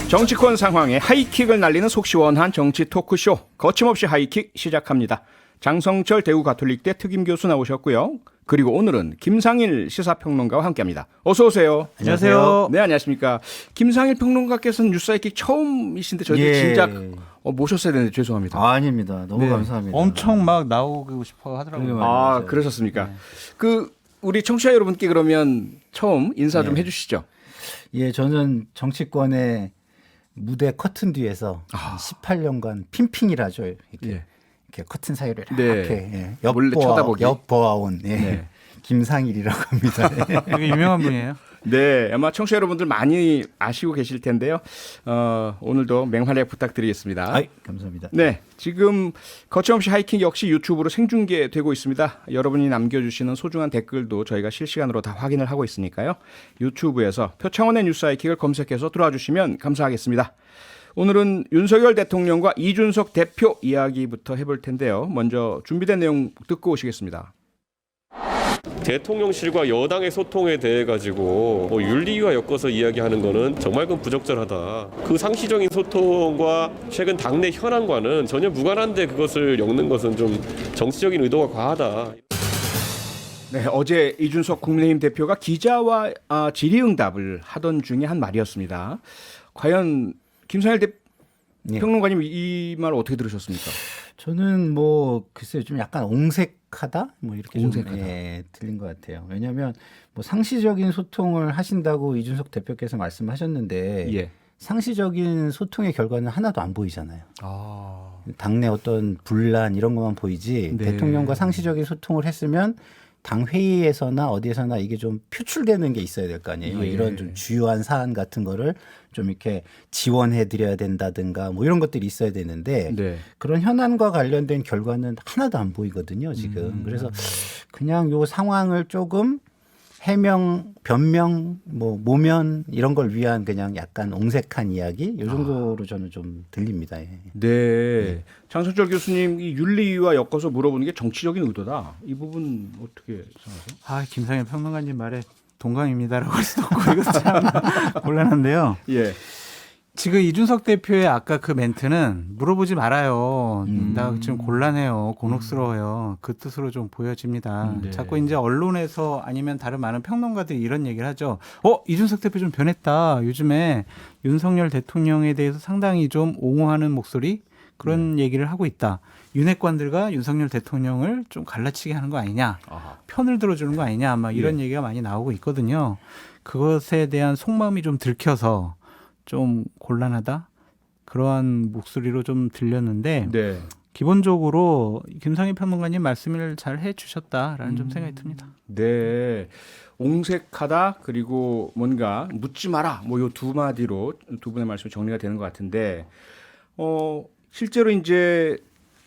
정치권 상황에 하이킥을 날리는 속 시원한 정치 토크쇼 거침없이 하이킥 시작합니다. 장성철 대구가톨릭대 특임교수 나오셨고요. 그리고 오늘은 김상일 시사평론가와 함께합니다. 어서 오세요. 안녕하세요. 네, 안녕하십니까. 김상일 평론가께서는 뉴스 하이킥 처음이신데 저희들 진작 모셨어야 되는데 죄송합니다. 아닙니다. 너무 감사합니다. 엄청 막 나오고 싶어 하더라고요. 아, 그러셨습니까? 우리 청취자 여러분께 그러면 처음 인사 좀 해주시죠. 예, 저는 정치권의 무대 커튼 뒤에서 18년간 핑핑이라죠. 이렇게 커튼 사이를 이렇게 몰래 쳐다보기. 엿보아온 김상일이라고 합니다. 되게 유명한 분이에요. 네, 아마 청취자 여러분들 많이 아시고 계실 텐데요. 오늘도 맹활약 부탁드리겠습니다. 아이, 감사합니다. 네, 지금 거침없이 하이킹 역시 유튜브로 생중계되고 있습니다. 여러분이 남겨주시는 소중한 댓글도 저희가 실시간으로 다 확인을 하고 있으니까요. 유튜브에서 표창원의 뉴스 하이킥을 검색해서 들어와 주시면 감사하겠습니다. 오늘은 윤석열 대통령과 이준석 대표 이야기부터 해볼 텐데요. 먼저 준비된 내용 듣고 오시겠습니다. 대통령실과 여당의 소통에 대해 가지고 윤리위와 엮어서 이야기하는 거는 정말 그건 부적절하다. 그 상시적인 소통과 최근 당내 현안과는 전혀 무관한데 그것을 엮는 것은 좀 정치적인 의도가 과하다. 네, 어제 이준석 국민의힘 대표가 기자와 질의응답을 하던 중에 한 말이었습니다. 과연 김상일 평론가님 이 말 어떻게 들으셨습니까? 저는 글쎄요, 좀 약간 옹색하다, 이렇게 옹색하다. 좀 들린 것 같아요. 왜냐하면 상시적인 소통을 하신다고 이준석 대표께서 말씀하셨는데 상시적인 소통의 결과는 하나도 안 보이잖아요. 당내 어떤 분란 이런 것만 보이지 대통령과 상시적인 소통을 했으면 당 회의에서나 어디에서나 이게 좀 표출되는 게 있어야 될 거 아니에요. 이런 좀 주요한 사안 같은 거를 좀 이렇게 지원해 드려야 된다든가 이런 것들이 있어야 되는데 그런 현안과 관련된 결과는 하나도 안 보이거든요, 지금. 그래서 그냥 요 상황을 조금 해명, 변명, 모면 이런 걸 위한 그냥 약간 옹색한 이야기 이 정도로 저는 좀 들립니다. 네. 장성철 교수님 이 윤리위와 엮어서 물어보는 게 정치적인 의도다. 이 부분 어떻게 생각하세요? 김상일 평론가님 말에 동감입니다라고 할 수도 없고 이거 참 곤란한데요. 지금 이준석 대표의 아까 그 멘트는 물어보지 말아요. 나 지금 곤란해요. 곤혹스러워요. 그 뜻으로 좀 보여집니다. 자꾸 이제 언론에서 아니면 다른 많은 평론가들이 이런 얘기를 하죠. 이준석 대표 좀 변했다. 요즘에 윤석열 대통령에 대해서 상당히 좀 옹호하는 목소리 그런 얘기를 하고 있다. 윤핵관들과 윤석열 대통령을 좀 갈라치게 하는 거 아니냐. 편을 들어주는 거 아니냐. 막 이런 얘기가 많이 나오고 있거든요. 그것에 대한 속마음이 좀 들켜서 좀 곤란하다 그러한 목소리로 좀 들렸는데 기본적으로 김상일 평론가님 말씀을 잘 해주셨다라는 좀 생각이 듭니다. 네, 옹색하다 그리고 뭔가 묻지 마라 요 두 마디로 두 분의 말씀이 정리가 되는 것 같은데 실제로 이제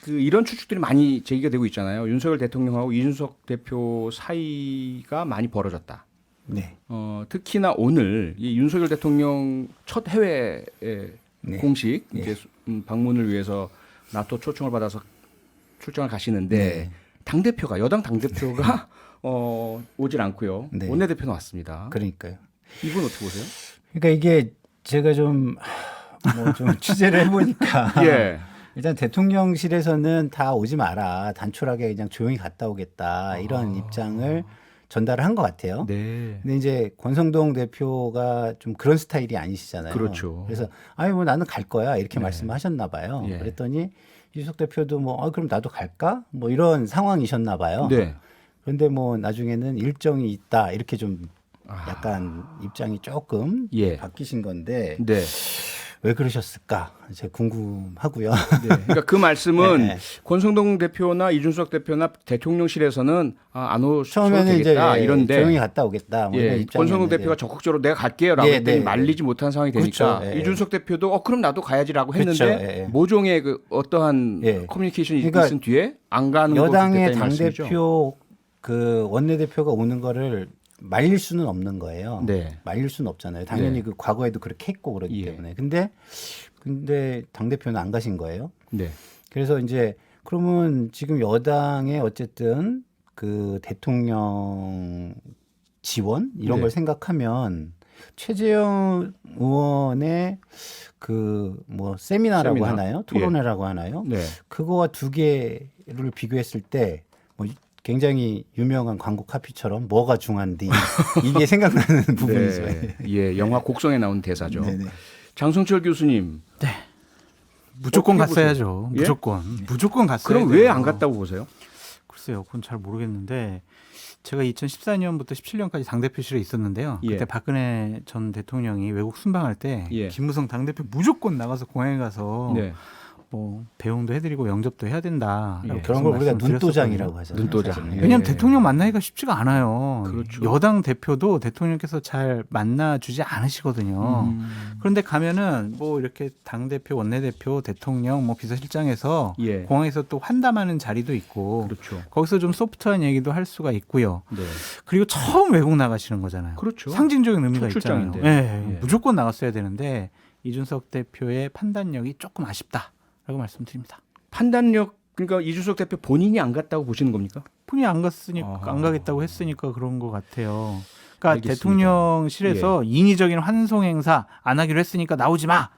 이런 추측들이 많이 제기가 되고 있잖아요. 윤석열 대통령하고 이준석 대표 사이가 많이 벌어졌다. 특히나 오늘 이 윤석열 대통령 첫 해외 공식 이제 방문을 위해서 나토 초청을 받아서 출장을 가시는데 당대표가 여당 당대표가 오질 않고요. 원내대표는 왔습니다. 그러니까요. 이분 어떻게 보세요? 그러니까 이게 제가 좀 취재를 해보니까 일단 대통령실에서는 다 오지 마라. 단촐하게 그냥 조용히 갔다 오겠다. 이런 입장을 전달을 한 것 같아요. 근데 이제 권성동 대표가 좀 그런 스타일이 아니시잖아요. 그렇죠. 그래서 나는 갈 거야 이렇게 말씀하셨나 봐요. 그랬더니 이준석 대표도 그럼 나도 갈까? 이런 상황이셨나 봐요. 그런데 나중에는 일정이 있다 이렇게 좀 약간 입장이 조금 바뀌신 건데 왜 그러셨을까? 제가 궁금하고요. 그러니까 그 말씀은 권성동 대표나 이준석 대표나 대통령실에서는 안 오셔도 되겠다 이런데 조용히 갔다 오겠다. 권성동 대표가 적극적으로 내가 갈게요라고 했더니 말리지 못한 상황이 되니까 이준석 대표도 그럼 나도 가야지라고 했는데 모종의 어떠한 커뮤니케이션이 있은 뒤에 안 가는 것이 여당의 됐다는 말씀이죠. 당대표 원내대표가 오는 거를 말릴 수는 없는 거예요. 말릴 수는 없잖아요. 당연히 과거에도 그렇게 했고 그렇기 때문에. 근데 당대표는 안 가신 거예요. 그래서 이제 그러면 지금 여당의 어쨌든 대통령 지원 이런 걸 생각하면 최재형 의원의 그 뭐 세미나라고 세미나. 하나요? 토론회라고 하나요? 네. 그거와 두 개를 비교했을 때 뭐 굉장히 유명한 광고 카피처럼 뭐가 중한디 이게 생각나는 부분이죠. 네. 예, 영화 곡성에 나온 대사죠. 네네. 장성철 교수님. 무조건 어떻게 갔어야죠. 보세요? 예? 무조건 갔어야 그럼 돼요. 왜 안 갔다고 보세요? 글쎄요, 그건 잘 모르겠는데 제가 2014년부터 17년까지 당대표실에 있었는데요. 예. 그때 박근혜 전 대통령이 외국 순방할 때 예. 김무성 당대표 무조건 나가서 공항에 가서 네. 뭐 배웅도 해드리고 영접도 해야 된다. 예. 그런 걸 우리가 눈도장이라고 하잖아요. 눈도장. 사실은. 예. 왜냐하면 대통령 만나기가 쉽지가 않아요. 그렇죠. 여당 대표도 대통령께서 잘 만나주지 않으시거든요. 그런데 가면은 뭐 이렇게 당 대표, 원내 대표, 대통령, 뭐 비서실장에서 예. 공항에서 또 환담하는 자리도 있고 그렇죠. 거기서 좀 소프트한 얘기도 할 수가 있고요. 네. 그리고 처음 외국 나가시는 거잖아요. 그렇죠. 상징적인 의미가 첫 있잖아요. 출장인데. 예, 예. 무조건 나갔어야 되는데 이준석 대표의 판단력이 조금 아쉽다라고 말씀드립니다. 판단력 그러니까 이준석 대표 본인이 안 갔다고 보시는 겁니까? 본인이 안 갔으니까 아하. 안 가겠다고 했으니까 그런 것 같아요. 그러니까 알겠습니다. 대통령실에서 인위적인 환송 행사 안 하기로 했으니까 나오지 마.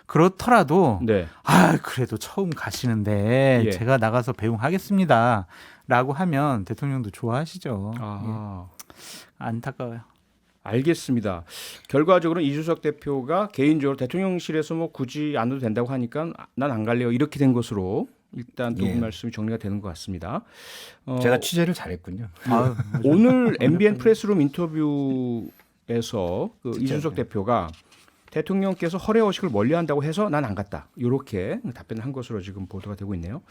그렇더라도 네. 아 그래도 처음 가시는데 예. 제가 나가서 배웅하겠습니다라고 하면 대통령도 좋아하시죠. 아. 예. 안타까워요. 알겠습니다. 결과적으로 이준석 대표가 개인적으로 대통령실에서 뭐 굳이 안 해도 된다고 하니까 난 안 갈래요. 이렇게 된 것으로 일단 두 분 예. 말씀이 정리가 되는 것 같습니다. 제가 취재를 잘했군요. 아유, 오늘 MBN 프레스룸 인터뷰에서 그 이준석 대표가 대통령께서 허례허식을 멀리한다고 해서 난 안 갔다. 이렇게 답변을 한 것으로 지금 보도가 되고 있네요.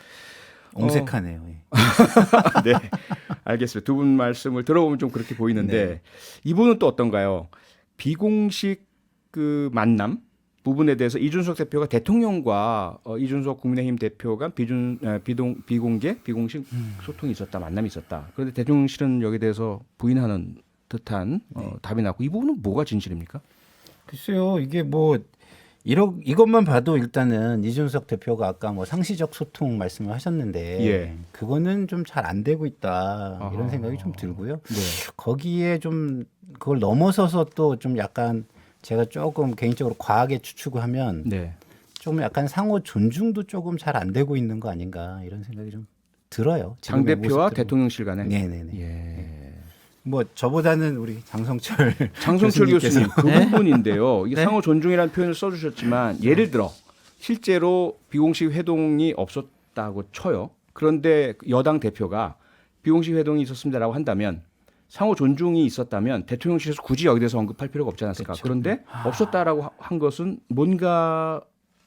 옹색하네요. 예. 네, 알겠습니다. 두 분 말씀을 들어보면 좀 그렇게 보이는데 네. 이분은 또 어떤가요? 비공식 그 만남 부분에 대해서 이준석 대표가 대통령과 이준석 국민의힘 대표가 비공식 소통이 있었다, 만남이 있었다. 그런데 대통령실은 여기에 대해서 부인하는 듯한 답이 나고 이 부분은 뭐가 진실입니까? 글쎄요, 이게 뭐 이것만 봐도 일단은 이준석 대표가 아까 뭐 상시적 소통 말씀을 하셨는데 예. 그거는 좀 잘 안 되고 있다 아하. 이런 생각이 좀 들고요. 네. 거기에 좀 그걸 넘어서서 또 좀 약간 제가 조금 개인적으로 과하게 추측하면 네. 좀 약간 상호 존중도 조금 잘 안 되고 있는 거 아닌가 이런 생각이 좀 들어요. 당 지금의 대표와 모습들은. 대통령실 간에. 네네네. 예. 뭐 저보다는 우리 장성철 장성철 교수님 그 네? 부분인데요. 이게 네? 상호 존중이라는 표현을 써주셨지만 예를 들어 실제로 비공식 회동이 없었다고 쳐요. 그런데 여당 대표가 비공식 회동이 있었습니다라고 한다면 상호 존중이 있었다면 대통령실에서 굳이 여기 대해서 언급할 필요가 없지 않았을까. 그렇죠. 그런데 없었다라고 한 것은 뭔가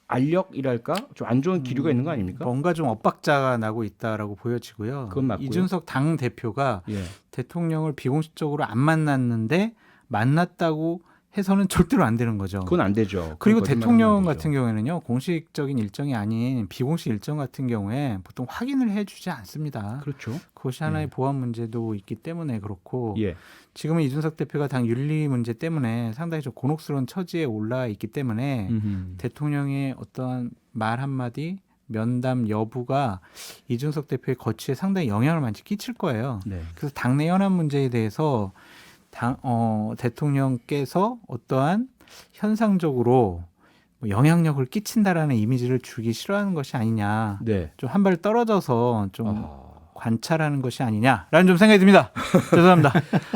알력이랄까 좀 안 좋은 기류가 있는 거 아닙니까? 뭔가 좀 엇박자가 나고 있다라고 보여지고요. 그건 맞고요. 이준석 당 대표가 예. 대통령을 비공식적으로 안 만났는데 만났다고 해서는 절대로 안 되는 거죠. 그건 안 되죠. 그리고 그건 대통령 거짓말하면 안 같은 경우에는요, 공식적인 일정이 아닌 비공식 일정 같은 경우에 보통 확인을 해주지 않습니다. 그렇죠. 그것이 하나의 보안 문제도 있기 때문에 그렇고 예. 지금은 이준석 대표가 당 윤리 문제 때문에 상당히 좀 곤혹스러운 처지에 올라 있기 때문에 대통령의 어떠한 말 한마디 면담 여부가 이준석 대표의 거취에 상당히 영향을 많이 끼칠 거예요. 네. 그래서 당내 현안 문제에 대해서 대통령께서 어떠한 현상적으로 뭐 영향력을 끼친다라는 이미지를 주기 싫어하는 것이 아니냐. 네. 좀 한 발 떨어져서 좀 아. 관찰하는 것이 아니냐라는 좀 생각이 듭니다. 죄송합니다.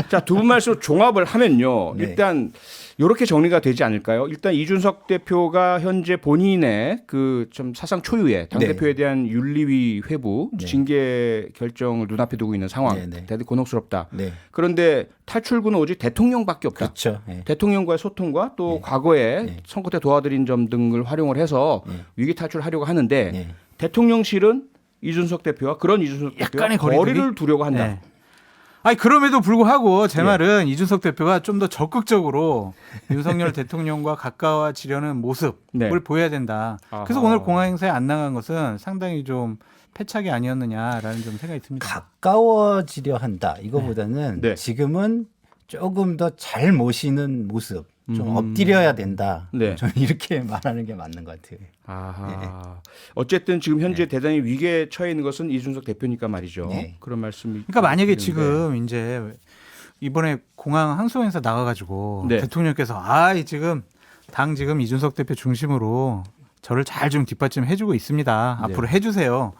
자, 두 분 말씀으로 종합을 하면요. 네. 일단 이렇게 정리가 되지 않을까요? 일단 이준석 대표가 현재 본인의 그 좀 사상 초유의 당 대표에 대한 윤리위 회부 네. 징계 결정을 눈앞에 두고 있는 상황. 네, 네. 대단히 곤혹스럽다. 네. 그런데 탈출구는 오직 대통령밖에 없다. 그렇죠. 예. 대통령과의 소통과 또 네. 과거에 네. 선거 때 도와드린 점 등을 활용을 해서 네. 위기 탈출하려고 하는데 네. 대통령실은 이준석 대표와 그런 이준석 대표와 약간의 거리를 두려고 한다. 네. 아니 그럼에도 불구하고 제 예. 말은 이준석 대표가 좀 더 적극적으로 윤석열 대통령과 가까워지려는 모습을 네. 보여야 된다. 그래서 아하. 오늘 공항 행사에 안 나간 것은 상당히 좀 패착이 아니었느냐라는 좀 생각이 듭니다. 가까워지려 한다. 이거보다는 네. 지금은 조금 더 잘 모시는 모습, 좀 엎드려야 된다. 네. 저는 이렇게 말하는 게 맞는 것 같아요. 아하. 어쨌든 지금 현재 대단히 위기에 처해 있는 것은 이준석 대표니까 말이죠. 네. 그런 말씀이. 그러니까 만약에 드리는데. 지금 이제 이번에 공항 항소 행사 나가가지고 네. 대통령께서 지금 당 지금 이준석 대표 중심으로 저를 잘 좀 뒷받침해주고 있습니다. 네. 앞으로 해주세요.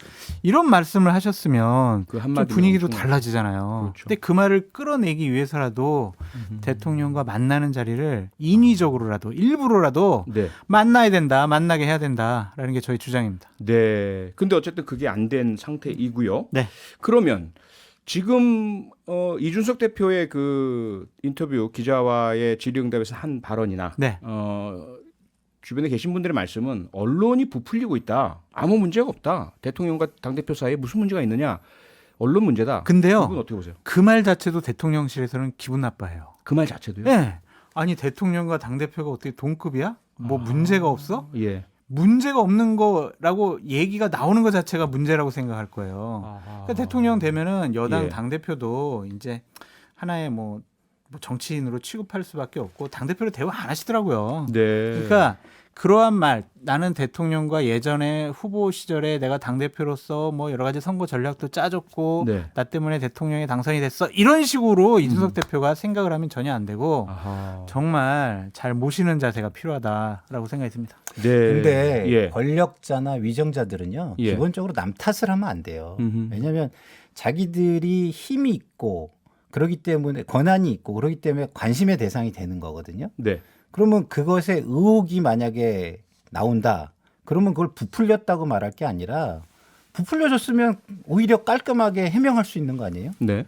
이런 말씀을 하셨으면 그 좀 한마디면 분위기도 엄청- 달라지잖아요. 그렇죠. 근데 그 말을 끌어내기 위해서라도 대통령과 만나는 자리를 인위적으로라도 일부러라도 네. 만나야 된다, 만나게 해야 된다라는 게 저희 주장입니다. 네. 근데 어쨌든 그게 안 된 상태이고요. 네. 그러면 지금 이준석 대표의 그 인터뷰 기자와의 질의응답에서 한 발언이나 네. 주변에 계신 분들의 말씀은 언론이 부풀리고 있다. 아무 문제가 없다. 대통령과 당대표 사이에 무슨 문제가 있느냐. 언론 문제다. 근데요, 이건 어떻게 보세요? 그 말 자체도 대통령실에서는 기분 나빠해요. 그 말 자체도요? 네. 아니 대통령과 당대표가 어떻게 동급이야? 뭐 문제가 없어? 예. 문제가 없는 거라고 얘기가 나오는 것 자체가 문제라고 생각할 거예요. 그러니까 대통령 되면은 여당 예. 당대표도 이제 하나의 뭐 정치인으로 취급할 수밖에 없고 당대표로 대우 안 하시더라고요. 네. 그러니까 그러한 말, 나는 대통령과 예전에 후보 시절에 내가 당대표로서 뭐 여러 가지 선거 전략도 짜줬고 네. 나 때문에 대통령이 당선이 됐어. 이런 식으로 이준석 대표가 생각을 하면 전혀 안 되고 아하. 정말 잘 모시는 자세가 필요하다라고 생각이 듭니다. 네. 근데 예. 권력자나 위정자들은요 예. 기본적으로 남 탓을 하면 안 돼요. 음흠. 왜냐하면 자기들이 힘이 있고 그러기 때문에 권한이 있고 그러기 때문에 관심의 대상이 되는 거거든요. 네. 그러면 그것에 의혹이 만약에 나온다. 그러면 그걸 부풀렸다고 말할 게 아니라 부풀려졌으면 오히려 깔끔하게 해명할 수 있는 거 아니에요? 네.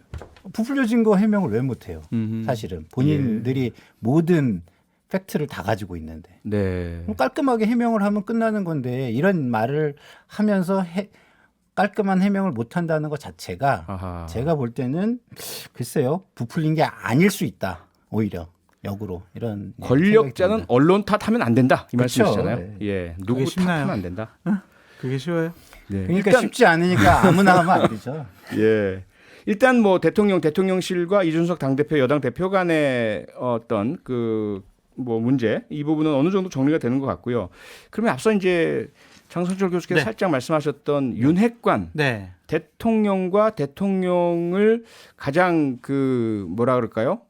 부풀려진 거 해명을 왜 못해요? 음흠. 사실은 본인들이 모든 팩트를 다 가지고 있는데 네. 그럼 깔끔하게 해명을 하면 끝나는 건데 이런 말을 하면서 깔끔한 해명을 못 한다는 것 자체가 아하. 제가 볼 때는 글쎄요 부풀린 게 아닐 수 있다 오히려 역으로 이런 권력자는 언론 탓하면 안 된다 이 그렇죠. 말씀이시잖아요. 네. 예, 누구 그게 쉽나요? 탓하면 안 된다. 그게 쉬워요? 네. 그러니까 일단, 쉽지 않으니까 아무나 하면 안 되죠. 예, 일단 뭐 대통령실과 이준석 당대표 여당 대표 간의 어떤 그 뭐 문제 이 부분은 어느 정도 정리가 되는 것 같고요. 그러면 앞서 이제 장성철 교수께서 네. 살짝 말씀하셨던 윤핵관 네. 대통령과 대통령을 가장 그 뭐라 그럴까요?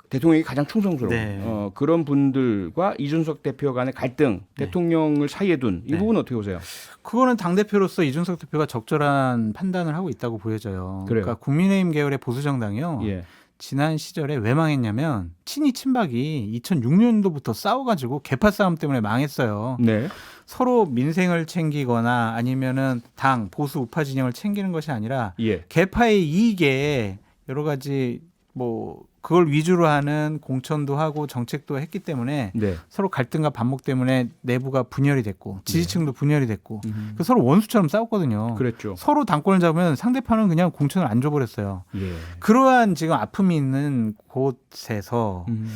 대통령이 가장 충성스러운 네. 그런 분들과 이준석 대표 간의 갈등, 대통령을 사이에 둔 이 네. 부분은 어떻게 보세요? 그거는 당대표로서 이준석 대표가 적절한 판단을 하고 있다고 보여져요. 그래요. 그러니까 국민의힘 계열의 보수정당이요. 예. 지난 시절에 왜 망했냐면 친이 친박이 2006년도부터 싸워가지고 개파 싸움 때문에 망했어요. 네. 서로 민생을 챙기거나 아니면은 당 보수 우파 진영을 챙기는 것이 아니라 예. 개파의 이익에 여러 가지 뭐 그걸 위주로 하는 공천도 하고 정책도 했기 때문에 네. 서로 갈등과 반목 때문에 내부가 분열이 됐고 지지층도 분열이 됐고 음. 그 서로 원수처럼 싸웠거든요. 그랬죠. 서로 당권을 잡으면 상대편은 그냥 공천을 안 줘버렸어요. 예. 그러한 지금 아픔이 있는 곳에서 음.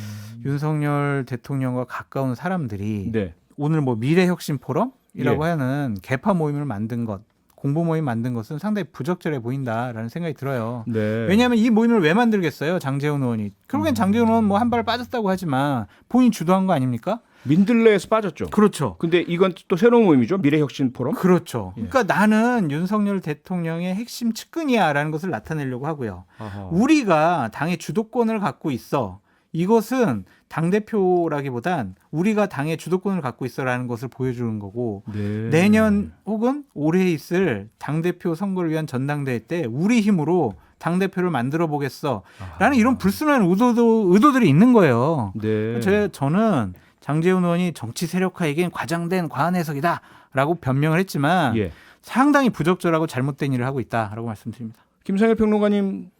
윤석열 대통령과 가까운 사람들이 네. 오늘 뭐 미래혁신 포럼이라고 예. 하는 개파 모임을 만든 것, 공보 모임 만든 것은 상당히 부적절해 보인다라는 생각이 들어요. 네. 왜냐하면 이 모임을 왜 만들겠어요, 장제원 의원이? 결국엔 장제원 의원 뭐 한 발 빠졌다고 하지만 본인 주도한 거 아닙니까? 민들레에서 빠졌죠. 그렇죠. 근데 이건 또 새로운 모임이죠. 미래혁신 포럼. 그렇죠. 예. 그러니까 나는 윤석열 대통령의 핵심 측근이야라는 것을 나타내려고 하고요. 아하. 우리가 당의 주도권을 갖고 있어. 이것은 당대표라기보단 우리가 당의 주도권을 갖고 있어라는 것을 보여주는 거고 네. 내년 혹은 올해 있을 당대표 선거를 위한 전당대회 때 우리 힘으로 당대표를 만들어 보겠어 라는 이런 불순한 의도들이 있는 거예요. 네. 저는 장제원 의원이 정치 세력화에겐 과장된 과한 해석이다 라고 변명을 했지만 예. 상당히 부적절하고 잘못된 일을 하고 있다라고 말씀드립니다. 김상일 평론가님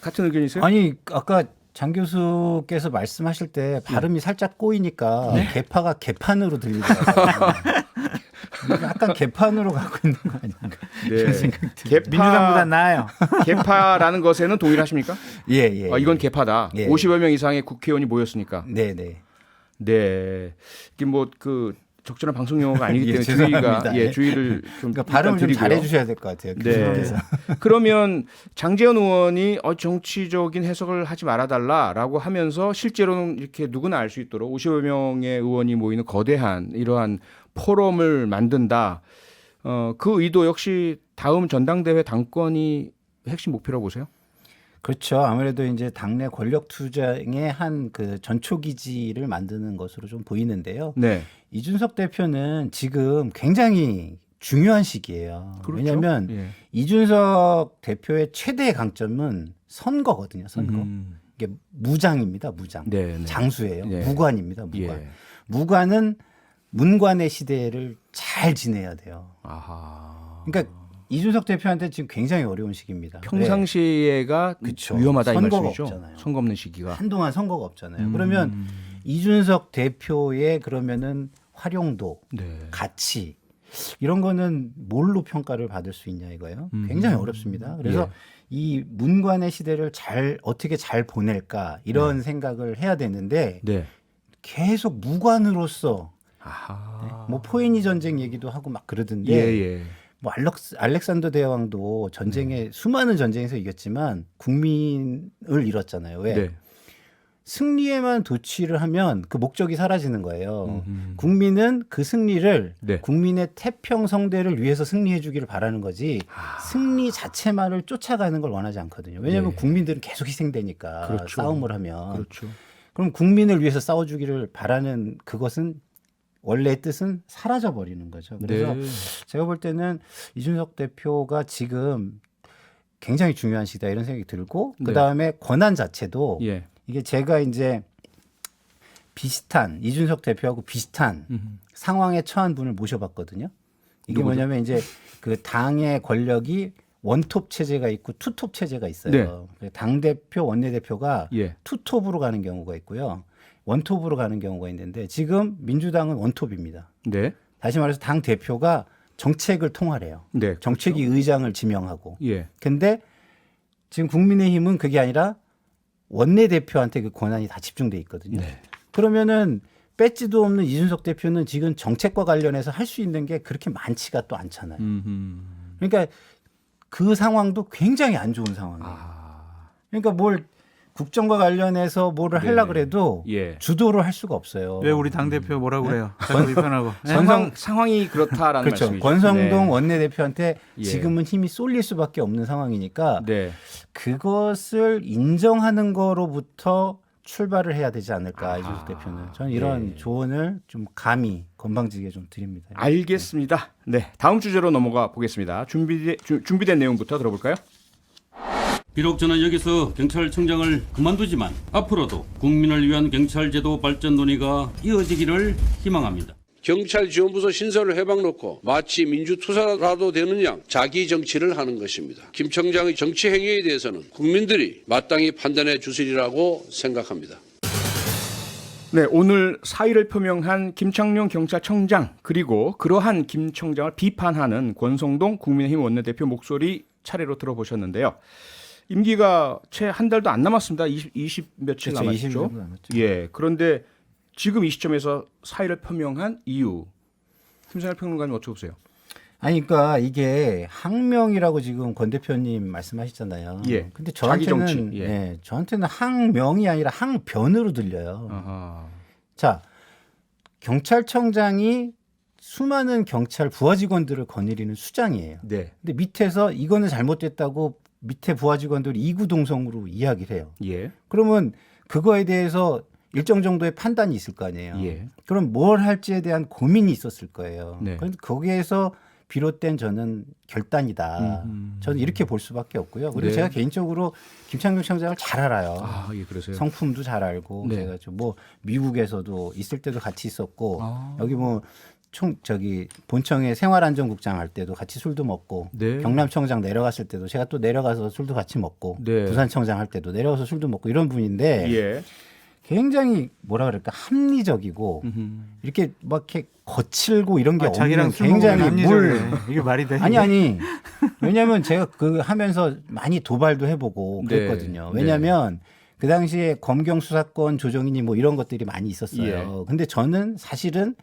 같은 의견이세요? 아니 아까 장 교수께서 말씀하실 때 발음이 살짝 꼬이니까 개파가 개판으로 들리더라고요. 약간 개판으로 가고 있는 거 아닌가 이런 생각이 들어요. 민주당보다 나아요. 개파라는 것에는 동일하십니까? 예. 이건 개파다. 예. 50여 명 이상의 국회의원이 모였으니까. 네네. 네. 이게 뭐 그 적절한 방송 용어가 아니기 예, 때문에 죄송합니다. 주의를 좀 그러니까 발음을 좀 드리고요. 잘해 주셔야 될 것 같아요. 네. 교수님께서. 그러면 장제원 의원이 정치적인 해석을 하지 말아달라라고 하면서 실제로는 이렇게 누구나 알 수 있도록 50여 명의 의원이 모이는 거대한 이러한 포럼을 만든다. 그 의도 역시 다음 전당대회 당권이 핵심 목표라고 보세요? 그렇죠. 아무래도 이제 당내 권력 투쟁의 한 그 전초 기지를 만드는 것으로 좀 보이는데요. 네. 이준석 대표는 지금 굉장히 중요한 시기예요. 그렇죠. 왜냐하면 예. 이준석 대표의 최대의 강점은 선거거든요. 선거. 이게 무장입니다. 무장. 네, 네. 장수예요. 예. 무관입니다. 무관. 예. 무관은 문관의 시대를 잘 지내야 돼요. 아하. 그러니까 이준석 대표한테 지금 굉장히 어려운 시기입니다. 평상시에가 그쵸. 위험하다 이 선거가 말씀이죠. 없잖아요. 선거 없는 시기가. 한동안 선거가 없잖아요. 그러면 이준석 대표의 그러면은 활용도, 네. 가치 이런 거는 뭘로 평가를 받을 수 있냐 이거예요. 굉장히 어렵습니다. 그래서 예. 이 문관의 시대를 어떻게 잘 보낼까 이런 생각을 해야 되는데 네. 계속 무관으로서 아하. 뭐 포에니 전쟁 얘기도 하고 막 그러던데 예. 뭐 알렉산더 대왕도 전쟁에 수많은 전쟁에서 이겼지만 국민을 잃었잖아요. 왜? 네. 승리에만 도취를 하면 그 목적이 사라지는 거예요. 국민은 그 승리를 네. 국민의 태평성대를 위해서 승리해 주기를 바라는 거지 승리 자체만을 쫓아가는 걸 원하지 않거든요. 왜냐하면 네. 국민들은 계속 희생되니까 그렇죠. 싸움을 하면. 그렇죠. 그럼 국민을 위해서 싸워주기를 바라는 그것은 원래의 뜻은 사라져 버리는 거죠. 그래서 네. 제가 볼 때는 이준석 대표가 지금 굉장히 중요한 시기다 이런 생각이 들고 네. 그다음에 권한 자체도 예. 이게 제가 이제 비슷한 이준석 대표하고 비슷한 상황에 처한 분을 모셔봤거든요. 이게 누구죠? 뭐냐면 이제 그 당의 권력이 원톱 체제가 있고 투톱 체제가 있어요. 당 대표, 원내 대표가 예. 투톱으로 가는 경우가 있고요, 원톱으로 가는 경우가 있는데 지금 민주당은 원톱입니다. 네. 다시 말해서 당 대표가 정책을 통할해요. 네. 정책위 의장을 지명하고. 예. 근데 지금 국민의힘은 그게 아니라 원내대표한테 그 권한이 다 집중돼 있거든요. 네. 그러면은 배지도 없는 이준석 대표는 지금 정책과 관련해서 할 수 있는 게 그렇게 많지가 또 않잖아요. 그러니까 그 상황도 굉장히 안 좋은 상황이에요. 그러니까 뭘 국정과 관련해서 뭐를 하려고 그래도 예. 주도를 할 수가 없어요. 왜 우리 당 대표 뭐라고 그래요? 자꾸 비판하고. 상황이 그렇다라는 그렇죠. 말씀이죠. 권성동 네. 원내대표한테 예. 지금은 힘이 쏠릴 수밖에 없는 상황이니까 네. 그것을 인정하는 거로부터 출발을 해야 되지 않을까 이준석 대표는. 저는 이런 네. 조언을 좀 감히 건방지게 좀 드립니다. 알겠습니다. 네. 다음 주제로 넘어가 보겠습니다. 준비된 내용부터 들어볼까요? 비록 저는 여기서 경찰청장을 그만두지만 앞으로도 국민을 위한 경찰제도 발전 논의가 이어지기를 희망합니다. 경찰지원부서 신설을 해박놓고 마치 민주투사라도 되는 양 자기 정치를 하는 것입니다. 김 청장의 정치 행위에 대해서는 국민들이 마땅히 판단해 주시리라고 생각합니다. 네, 오늘 사의를 표명한 김창룡 경찰청장 그리고 그러한 김 청장을 비판하는 권성동 국민의힘 원내대표 목소리 차례로 들어보셨는데요. 임기가 채 한 달도 안 남았습니다. 20 며칠 그렇죠. 20 남았죠. 정도 남았죠. 예. 그런데 지금 이 시점에서 사의를 표명한 이유, 김성열 평론가님 어떻게 보세요? 아니, 그러니까 이게 항명이라고 지금 권 대표님 말씀하시잖아요. 예. 근데 자기 저한테는 정치. 예. 저한테는 항명이 아니라 항변으로 들려요. 아하. 자, 경찰청장이 수많은 경찰 부하 직원들을 거느리는 수장이에요. 네. 근데 밑에서 이거는 잘못됐다고 밑에 부하 직원들이 이구동성으로 이야기를 해요. 예. 그러면 그거에 대해서 일정 정도의 판단이 있을 거 아니에요. 예. 그럼 뭘 할지에 대한 고민이 있었을 거예요. 네. 그런데 거기에서 비롯된 저는 결단이다. 저는 이렇게 볼 수밖에 없고요. 그리고 네. 제가 개인적으로 김창룡 청장을 잘 알아요. 아, 예, 그러세요. 성품도 잘 알고 네. 제가 좀 뭐 미국에서도 있을 때도 같이 있었고 아. 여기 뭐 본청에 생활안전국장 할 때도 같이 술도 먹고 네. 경남청장 내려갔을 때도 제가 또 내려가서 술도 같이 먹고 네. 부산청장 할 때도 내려가서 술도 먹고 이런 분인데 예. 굉장히 뭐라 그럴까 합리적이고 이렇게 막 이렇게 거칠고 이런 게 자기랑 없는 술 먹으면 굉장히 물 합리적이네. 이게 말이 돼? 아니 왜냐하면 제가 그 하면서 많이 도발도 해보고 네. 그랬거든요. 왜냐하면 그 당시에 검경 수사권 조정이니 뭐 이런 것들이 많이 있었어요. 근데 저는 사실은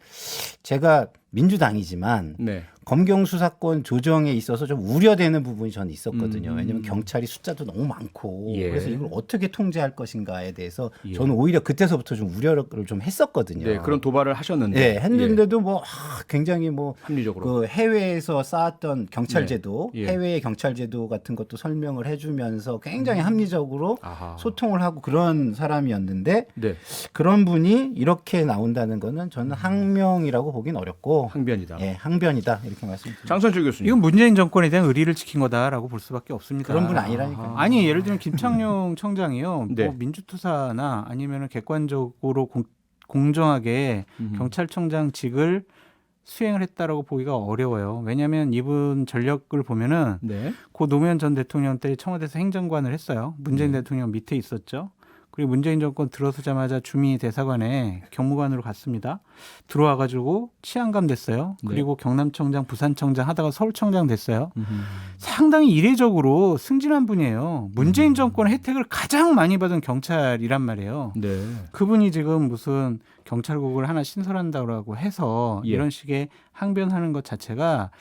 제가 민주당이지만 네. 검경 수사권 조정에 있어서 좀 우려되는 부분이 저는 있었거든요. 왜냐하면 경찰이 숫자도 너무 많고 예. 그래서 이걸 어떻게 통제할 것인가에 대해서 예. 저는 오히려 그때서부터 좀 우려를 좀 했었거든요. 네, 그런 도발을 하셨는데. 네, 했는데도 뭐 굉장히 뭐 합리적으로. 그 해외에서 쌓았던 경찰제도, 네. 예. 해외의 경찰제도 같은 것도 설명을 해주면서 굉장히 합리적으로 아하. 소통을 하고 그런 사람이었는데 네, 그런 분이 이렇게 나온다는 거는 저는 항명이라고 보긴 어렵고 항변이다. 예, 항변이다 이렇게 말씀드립니다. 장선철 교수님. 이건 문재인 정권에 대한 의리를 지킨 거다라고 볼 수밖에 없습니다. 그런 분 아니라니까요. 아니 예를 들면 김창룡 청장이요. 네. 뭐 민주투사나 아니면 객관적으로 공정하게 경찰청장직을 수행을 했다라고 보기가 어려워요. 왜냐하면 이분 전력을 보면은 네. 고 노무현 전 대통령 때 청와대에서 행정관을 했어요. 문재인 네. 대통령 밑에 있었죠. 그리고 문재인 정권 들어서자마자 주미 대사관에 경무관으로 갔습니다. 들어와가지고 치안감 됐어요. 네. 그리고 경남청장, 부산청장 하다가 서울청장 됐어요. 상당히 이례적으로 승진한 분이에요. 문재인 정권 혜택을 가장 많이 받은 경찰이란 말이에요. 네. 그분이 지금 무슨 경찰국을 하나 신설한다고 해서 예. 이런 식의 항변하는 것 자체가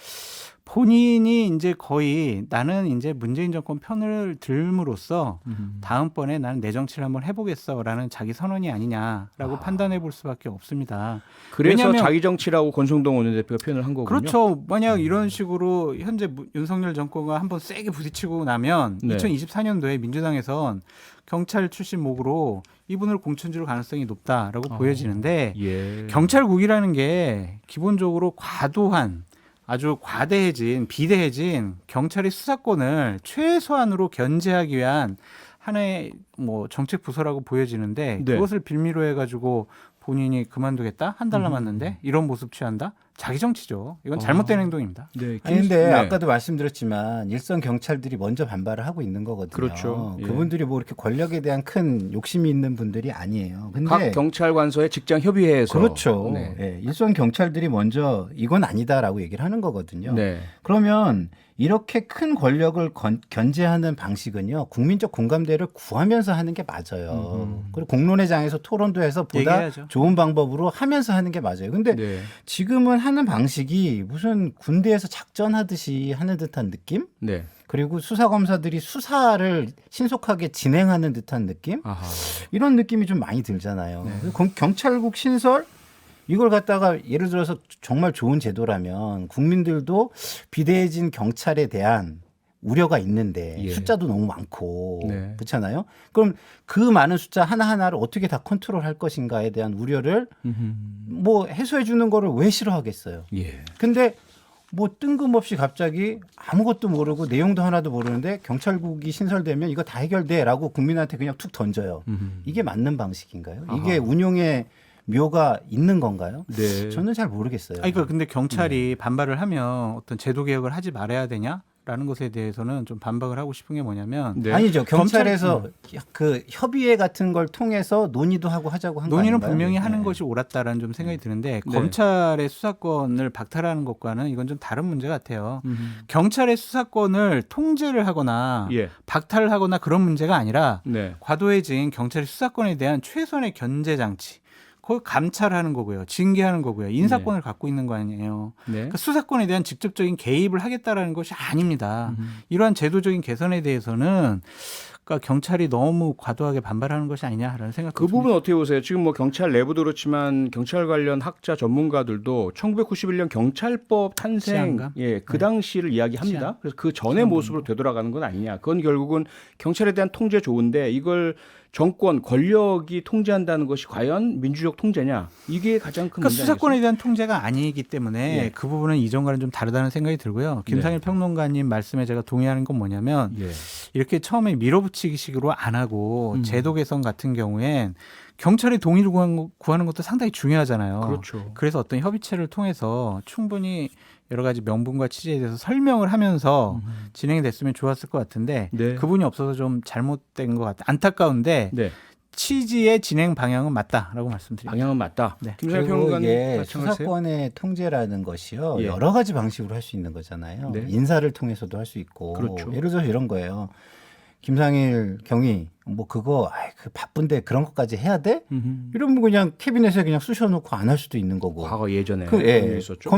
본인이 이제 거의 나는 이제 문재인 정권 편을 들므로써 다음번에 나는 내 정치를 한번 해보겠어라는 자기 선언이 아니냐라고 판단해 볼 수밖에 없습니다. 그래서 왜냐하면 자기 정치라고 권성동 원내대표가 표현을 한 거군요. 그렇죠. 만약 이런 식으로 현재 윤석열 정권과 한번 세게 부딪히고 나면 네. 2024년도에 민주당에선 경찰 출신 목으로 이분을 공천 줄 가능성이 높다라고 보여지는데 예. 경찰국이라는 게 기본적으로 과도한 아주 과대해진 비대해진 경찰의 수사권을 최소한으로 견제하기 위한 하나의 뭐 정책 부서라고 보여지는데 네. 그것을 빌미로 해가지고 본인이 그만두겠다 한 달 남았는데 이런 모습 취한다 자기 정치죠. 이건 잘못된 행동입니다. 네. 아니, 근데 네. 아까도 말씀드렸지만 일선 경찰들이 먼저 반발을 하고 있는 거거든요. 그렇죠. 예. 그분들이 뭐 이렇게 권력에 대한 큰 욕심이 있는 분들이 아니에요. 근데 각 경찰관서의 직장 협의회에서 그렇죠. 네. 예, 일선 경찰들이 먼저 이건 아니다라고 얘기를 하는 거거든요. 네. 그러면 이렇게 큰 권력을 견제하는 방식은요, 국민적 공감대를 구하면서 하는 게 맞아요. 그리고 공론회장에서 토론도 해서 보다 얘기해야죠. 좋은 방법으로 하면서 하는 게 맞아요. 근데 네. 지금은 하는 방식이 무슨 군대에서 작전하듯이 하는 듯한 느낌? 네. 그리고 수사검사들이 수사를 신속하게 진행하는 듯한 느낌? 아하. 이런 느낌이 좀 많이 들잖아요. 네. 경찰국 신설 이걸 갖다가 예를 들어서 정말 좋은 제도라면 국민들도 비대해진 경찰에 대한 우려가 있는데 예. 숫자도 너무 많고 네. 그렇잖아요. 그럼 그 많은 숫자 하나하나를 어떻게 다 컨트롤할 것인가에 대한 우려를 뭐 해소해 주는 거를 왜 싫어하겠어요. 예. 근데 뭐 뜬금없이 갑자기 아무것도 모르고 내용도 하나도 모르는데 경찰국이 신설되면 이거 다 해결돼라고 국민한테 그냥 툭 던져요. 이게 맞는 방식인가요? 이게 운용의 묘가 있는 건가요? 네. 저는 잘 모르겠어요. 아니, 그러니까 근데 경찰이 반발을 하면 어떤 제도 개혁을 하지 말아야 되냐라는 것에 대해서는 좀 반박을 하고 싶은 게 뭐냐면 네. 아니죠. 경찰에서 그 협의회 같은 걸 통해서 논의도 하고 하자고 한 거 논의는 아닌가요? 분명히 네. 하는 것이 옳았다라는 좀 생각이 드는데 네. 검찰의 수사권을 박탈하는 것과는 이건 좀 다른 문제 같아요. 경찰의 수사권을 통제를 하거나 예. 박탈을 하거나 그런 문제가 아니라 네. 과도해진 경찰의 수사권에 대한 최선의 견제 장치. 그걸 감찰하는 거고요. 징계하는 거고요. 인사권을 갖고 있는 거 아니에요. 네. 그러니까 수사권에 대한 직접적인 개입을 하겠다라는 것이 아닙니다. 이러한 제도적인 개선에 대해서는 그러니까 경찰이 너무 과도하게 반발하는 것이 아니냐라는 생각이 그 부분 어떻게 보세요? 지금 뭐 경찰 내부도 그렇지만 경찰 관련 학자 전문가들도 1991년 경찰법 탄생 치안감? 예, 그 당시를 이야기합니다. 치안. 그래서 그 전의 모습으로 되돌아가는 건 아니냐. 그건 결국은 경찰에 대한 통제 좋은데 이걸 정권 권력이 통제한다는 것이 과연 민주적 통제냐? 이게 가장 큰 그러니까 문제 수사권에 대한 통제가 아니기 때문에 예. 그 부분은 이전과는 좀 다르다는 생각이 들고요. 김상일 평론가님 말씀에 제가 동의하는 건 뭐냐면 예. 이렇게 처음에 밀어붙이기식으로 안 하고 제도 개선 같은 경우엔 경찰의 동의를 구하는 것도 상당히 중요하잖아요. 그렇죠. 그래서 어떤 협의체를 통해서 충분히 여러 가지 명분과 취지에 대해서 설명을 하면서 진행이 됐으면 좋았을 것 같은데 네. 그분이 없어서 좀 잘못된 것 같아. 안타까운데 네. 취지의 진행 방향은 맞다라고 말씀드립니다. 방향은 맞다. 네. 김상일 그리고 평론가님 이게 마찬가지세요? 수사권의 통제라는 것이요. 예. 여러 가지 방식으로 할 수 있는 거잖아요. 네. 인사를 통해서도 할 수 있고 그렇죠. 예를 들어서 이런 거예요. 김상일 경위 뭐 그거 그 바쁜데 그런 것까지 해야 돼? 이러면 그냥 캐비넷에 그냥 쑤셔놓고 안 할 수도 있는 거고. 과거 예전에 있었죠.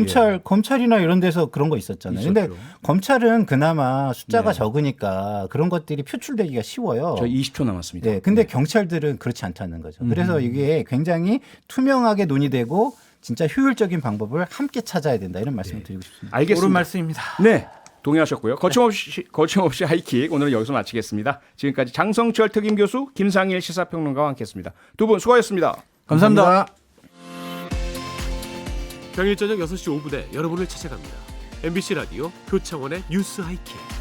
검찰이나 이런 데서 그런 거 있었잖아요. 있었죠. 근데 검찰은 그나마 숫자가 네. 적으니까 그런 것들이 표출되기가 쉬워요. 저 20초 남았습니다. 네, 근데 경찰들은 그렇지 않다는 거죠. 그래서 이게 굉장히 투명하게 논의되고 진짜 효율적인 방법을 함께 찾아야 된다 이런 말씀을 드리고 싶습니다. 알겠습니다. 옳은 말씀입니다. 네. 동의하셨고요. 거침없이 하이킥 오늘은 여기서 마치겠습니다. 지금까지 장성철 특임 교수, 김상일 시사평론가와 함께했습니다. 두 분 수고하셨습니다. 감사합니다. 평일 저녁 6시 5분에 여러분을 찾아갑니다. MBC 라디오 표창원의 뉴스 하이킥.